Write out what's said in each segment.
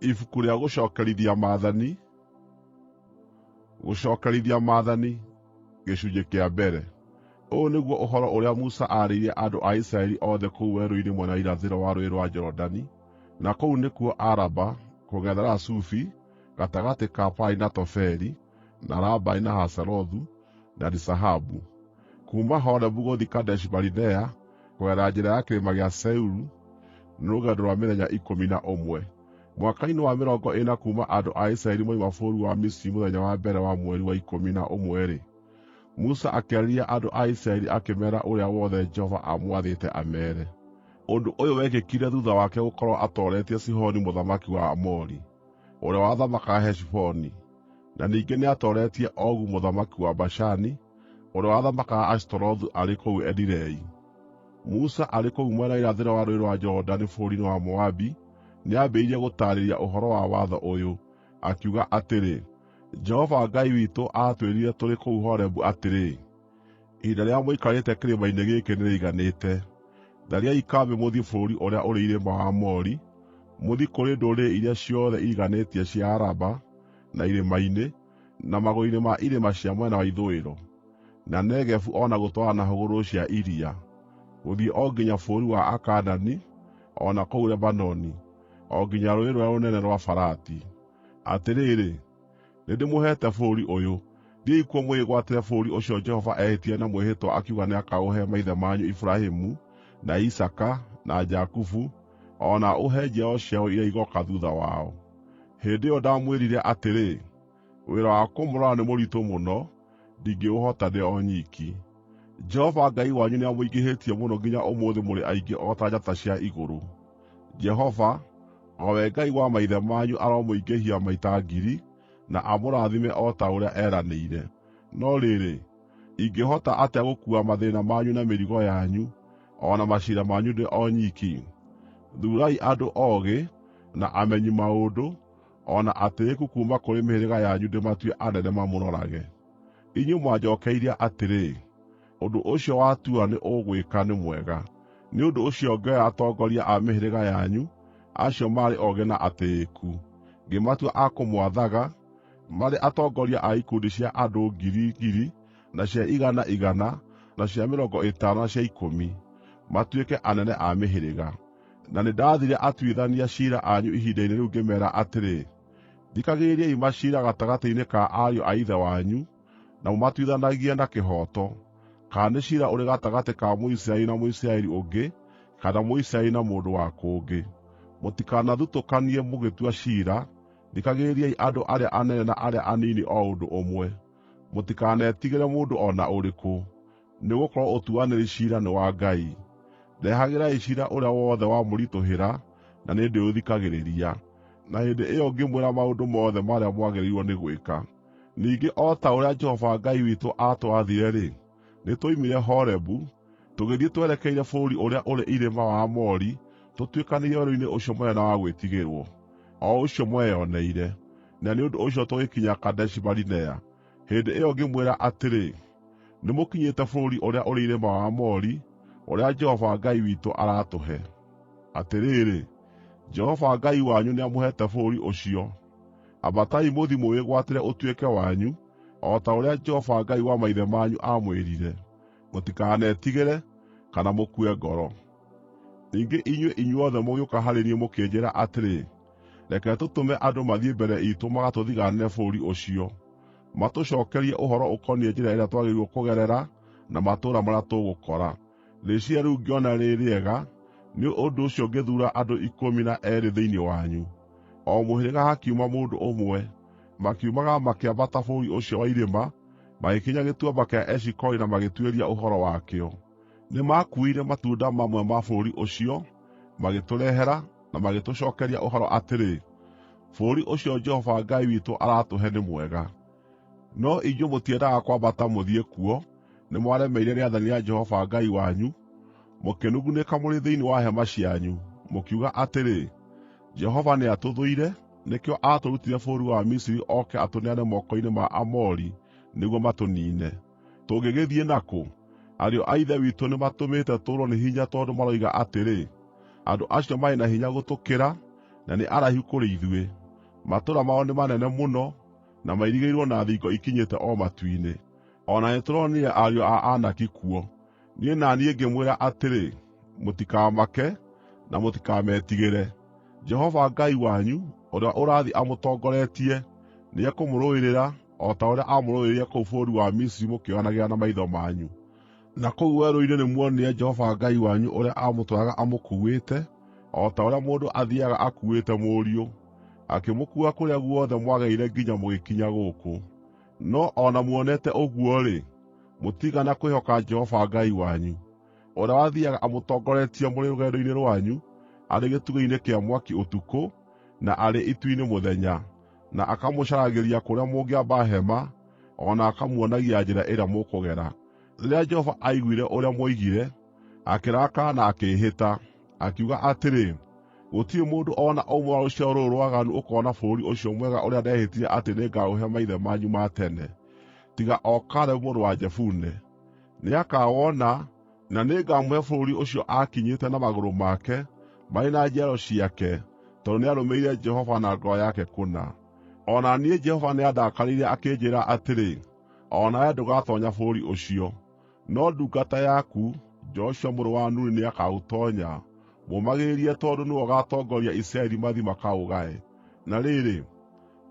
Ibuku rĩa Gucokerithia Mathani. Gucokerithia Mathani, gĩcunjĩ kĩa mbere. Ũũ nĩguo ũhoro ũrĩa Musa aarĩirie andũ a Isiraeli othe kũu werũ-inĩ mwena wa irathĩro wa rũũĩ rwa Jorodani, na kũu nĩkuo Araba, kũng'ethera Sufi, gatagatĩ ka Pai na Tofeli, na Labai na Hazerothu, na Dizahabu. Kuuma Horebu gũthiĩ Kadeshi-Barinea, kũgerera njĩra ya kĩrĩma gĩa Seiru, nĩ rũgendo rwa mĩthenya 11. Mwaka-inĩ wa 40 kuuma andũ a Isiraeli moima bũrũri wa Misiri mũthenya wa mbere wa mweri wa 11-rĩ, Musa akĩarĩria andũ a Isiraeli akĩmeera ũrĩa wothe Jehova amwathĩte ameere. Ũndũ ũyũ wekĩkire thutha wake gũkorwo atooretie Sihoni mũthamaki wa Aamori, ũrĩa wathamakaga Heshiboni, na ningĩ nĩatooretie Ogu mũthamaki wa Bashani, ũrĩa wathamakaga Ashitarothu arĩ kũu Edirei. Musa arĩ kũu mwena wa irathĩro wa rũũĩ rwa Jorodani bũrũri-inĩ wa Moabi, nĩambĩrĩirie gũtaarĩria ũhoro wa watho ũyũ, akiuga atĩrĩ: Jehova Ngai witũ aatwĩrire tũrĩ kũu Horebu atĩrĩ, ihinda rĩrĩa mũikarĩte kĩrĩma-inĩ gĩkĩ nĩrĩiganĩte. Thariai kambĩ mũthiĩ bũrũri ũrĩa ũrĩ irĩma wa Aamori, mũthiĩ kũrĩ ndũrĩrĩ iria ciothe iriganĩtie cia Araba, na irĩma-inĩ, na magũrũ-inĩ ma irĩma cia mwena wa ithũĩro, na Negevu o na gũtwarana na hũgũrũrũ cia iria, gũthiĩ o nginya bũrũri wa Akaanani, o na kũu Lebanoni, o nginya rũũĩ rũrĩa rũnene rwa Farati. Atĩrĩrĩ, nĩndĩmũheete bũrũri ũyũ. Thiĩi kuo mwĩgwatĩre bũrũri ũcio Jehova ehĩtire na mwĩhĩtwa akiuga nĩakaũhe maithe manyu Iburahĩmu, na Isaaka, na Jakubu, o na ũhe njiaro ciao iria igooka thuutha wao. Hĩndĩ ĩyo ndamwĩrire atĩrĩ, wĩra wa kũmũrora nĩ mũritũ mũno, ndingĩũhota ndĩ o nyiki. Jehova Ngai wanyu nĩamũingĩhĩtie mũno nginya ũmũthĩ mũrĩ aingĩ o ta njata cia igũrũ. Jehova, o we Ngai wa maithe manyu aromũingĩhia maita 1000, na amũrathime o ta ũrĩa eranĩire. No rĩrĩ, ingĩhota atĩa gũkuua mathĩĩna manyu na mĩrigo yanyu, o na maciira manyu ndĩ o nyiki? Thuurai andũ oogĩ, na amenyi maũndũ, o na atĩĩku kuuma kũrĩ mĩhĩrĩga yanyu ndĩmatue anene mamũrorage. Inyuĩ mwanjookeirie atĩrĩ, ũndũ ũcio watua nĩ ũgwĩka nĩ mwega. Nĩ ũndũ ũcio ngĩoya atongoria a mĩhĩrĩga yanyu, acio maarĩ oogĩ na atĩĩku, ngĩmatua a kũmwathaga, marĩ atongoria a ikundi cia andũ 1,000, na cia 100, na cia 50, na cia 10, matuĩke anene a mĩhĩrĩga. Na nĩndathire atuithania ciira anyu ihinda-inĩ rĩu ngĩmeera atĩrĩ, thikagĩrĩriai maciira gatagatĩ-inĩ ka ariũ a ithe wanyu, na mũmatuithanagie na kĩhooto, kana nĩ ciira ũrĩ gatagatĩ ka Mũisiraeli na Mũisiraeli ũngĩ, kana Mũisiraeli na mũndũ wa kũngĩ. Mũtikanathutũkanie mũgĩtua ciira, thikagĩrĩriai andũ arĩa anene na arĩa anini o ũndũ ũmwe. Mũtikanetigĩre mũndũ o na ũrĩkũ, nĩgũkorwo ũtuanĩri ciira nĩ wa Ngai. Ndehagĩrai ciira ũrĩa wothe wamũritũhĩra, na nĩndĩũthikagĩrĩria. Na hĩndĩ ĩyo ngĩmwĩra maũndũ mothe marĩa mwagĩrĩirwo nĩ gwĩka. Ningĩ o ta ũrĩa Jehova Ngai witũ aatwathire-rĩ, nĩtwoimire Horebu, tũgĩthiĩ twerekeire bũrũri ũrĩa ũrĩ irĩma wa Aamori, tũtuĩkanĩirie werũ-inĩ ũcio mũnene wa gwĩtigĩrwo, o ũcio mweyoneire. Na nĩ ũndũ ũcio tũgĩkinya Kadeshi-Barinea. Hĩndĩ ĩyo ngĩmwĩra atĩrĩ, nĩmũkinyĩte bũrũri ũrĩa ũrĩ irĩma wa Aamori, ũrĩa Jehova Ngai witũ aratũhe. Atĩrĩrĩ, Jehova Ngai wanyu nĩamũheete bũrũri ũcio. Ambatai mũthiĩ mũwĩgwatĩre ũtuĩke wanyu, o ta ũrĩa Jehova Ngai wa maithe manyu aamwĩrire. Mũtikanetigĩre, kana mũkue ngoro. Ningĩ inyuĩ inyuothe mũgĩũka harĩ niĩ mũkĩnjĩra atĩrĩ, reke tũtũme andũ mathiĩ mbere iitũ magatũthigaanĩre bũrũri ũcio, matũcookerie ũhoro ũkoniĩ njĩra ĩrĩa twagĩrĩirwo kũgerera, na matũũra marĩa tũgũkora. Rĩciiria rĩu ngĩona rĩ rĩega, nĩ ũndũ ũcio ngĩthuura andũ 12 thĩinĩ wanyu, o mũhĩrĩga hakiuma mũndũ ũmwe. Makiumagara makĩambata bũrũri ũcio wa irĩma, magĩkinya gĩtuamba kĩa Eshikoli na magĩtuĩria ũhoro wakĩo. Nĩmakuuire matunda mamwe ma bũrũri ũcio, magĩtũrehera na magĩtũcookeria ũhoro atĩrĩ, bũrũri ũcio Jehova Ngai witũ aratũhe nĩ mwega. No inyuĩ mũtiendaga kwambata mũthiĩ kuo, nĩmwaremeire rĩathani rĩa Jehova Ngai wanyu, mũkĩnugunĩka mũrĩ thĩinĩ wa hema cianyu, mũkiuga atĩrĩ, Jehova nĩatũthũire, nĩkĩo aatũrutire bũrũri wa Misiri oke atũneane moko-inĩ ma Aamori nĩguo matũniine. Tũngĩgĩthiĩ nakũ? Ariũ a ithe witũ nĩmatũmĩte tũũrwo nĩ hinya tondũ maroiga atĩrĩ, andũ acio marĩ na hinya gũtũkĩra, na nĩ araihu kũrĩ ithuĩ. Matũũra mao nĩ manene mũno, na mairigĩirwo na thingo ikinyĩte o matu-inĩ. O na nĩtũronire ariũ a Anaki kuo. Niĩ na niĩ ngĩmwĩra atĩrĩ, mũtikamake, na mũtikametigĩre. Jehova Ngai wanyu, ũrĩa ũrathiĩ amũtongoretie, nĩekũmũrũĩrĩra, o ta ũrĩa aamũrũĩrĩire kũu bũrũri wa Misiri mũkĩonagĩra na maitho manyu. Na kũu werũ-inĩ nĩmuonire Jehova Ngai wanyu ũrĩa aamũtwaraga amũkuuĩte, o ta ũrĩa mũndũ athiiaga akuuĩte mũriũ, akĩmũkuua kũrĩa guothe mwageire nginya mũgĩkinya gũkũ. No o na muonete ũguo-rĩ, mũtigana kwĩhoka Jehova Ngai wanyu, ũrĩa wathiiaga amũtongoretie mũrĩ rũgendo-inĩ rwanyu, arĩ gĩtugĩ-inĩ kĩa mwaki ũtukũ, na arĩ itu-inĩ mũthenya, na akamũcaragĩria kũrĩa mũngĩamba hema, o na akamuonagia njĩra ĩrĩa mũkũgera. Rĩrĩa Jehova aiguire ũrĩa mwoigire, akĩrakara na akĩĩhĩta, akiuga atĩrĩ, gũtirĩ mũndũ o na ũmwe wa rũciaro rũrũ rwaganu ũkoona bũrũri ũcio mwega ũrĩa ndehĩtire atĩ nĩngaũhe maithe manyu ma tene, tiga o Kalebu mũrũ wa Jefune. Nĩakawona, na nĩngamũhe bũrũri ũcio aakinyĩte na magũrũ make, marĩ na njiaro ciake, tondũ nĩarũmĩrĩire Jehova na ngoro yake kũna. O na niĩ Jehova nĩandakarĩire akĩnjĩĩra atĩrĩ, o nawe ndũgatoonya bũrũri ũcio, no ndungata yaku, Joshua mũrũ wa Nuni nĩakaũtoonya, mũmagĩrĩrie tondũ nĩwe ũgaatongoria Isiraeli mathiĩ makaũgae. Na rĩrĩ,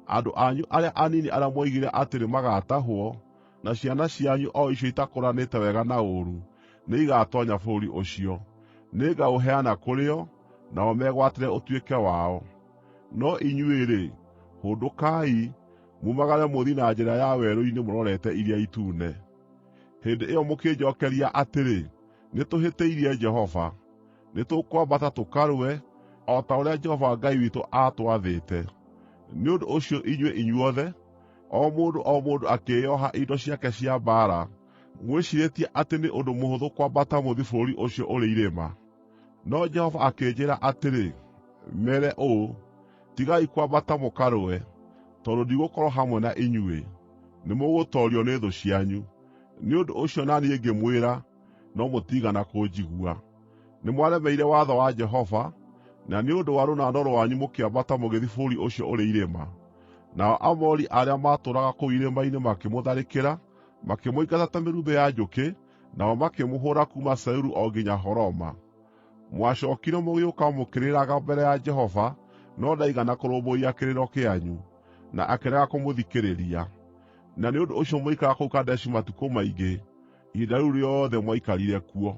andũ anyu arĩa anini arĩa moigire atĩ nĩmagatahwo, na ciana cianyu o icio itakũranĩte wega na ũũru, nĩigatoonya bũrũri ũcio. Nĩngaũheana kũrĩ o, nao megwatĩre ũtuĩke wao. No inyuĩ-rĩ, hũndũkai, mumagare mũthiĩ na njĩra ya werũ-inĩ mũrorete Iria Itune. Hĩndĩ ĩyo mũkĩnjookeria atĩrĩ, nĩtũhĩtĩirie Jehova. Nĩtũkwambata tũkarũe, o ta ũrĩa Jehova Ngai witũ aatwathĩte. Nĩ ũndũ ũcio inyuĩ inyuothe, o mũndũ akĩĩoha indo ciake cia mbaara, mwĩciirĩtie atĩ nĩ ũndũ mũhũthũ kwambata mũthiĩ bũrũri ũcio ũrĩ irĩma. No Jehova akĩnjĩĩra atĩrĩ, mere ũũ, tigai kwambata mũkarũe, tondũ ndigũkorwo hamwe na inyuĩ. Nĩmũgũtoorio nĩ thũ cianyu. Nĩ ũndũ ũcio na niĩ ngĩmwĩra, no mũtigana kũnjigua. Nĩmwaremeire watho wa Jehova, na nĩ ũndũ wa rũnano rwanyu mũkĩambata mũgĩthiĩ bũrũri ũcio ũrĩ irĩma. Nao Aamori arĩa maatũũraga kũu irĩma-inĩ makĩmũtharĩkĩra, makĩmũingata ta mĩrumbĩ ya njũkĩ, nao makĩmũhũũra kuuma Seiru o nginya Horoma. Mwacookire mũgĩũka mũkĩrĩraga mbere ya Jehova, no ndaigana kũrũmbũiya kĩrĩro kĩanyu, na akĩrega kũmũthikĩrĩria. Na nĩ ũndũ ũcio mũikara kũu Kadeshi matukũ maingĩ, ihinda rĩu rĩothe mwaikarire kuo.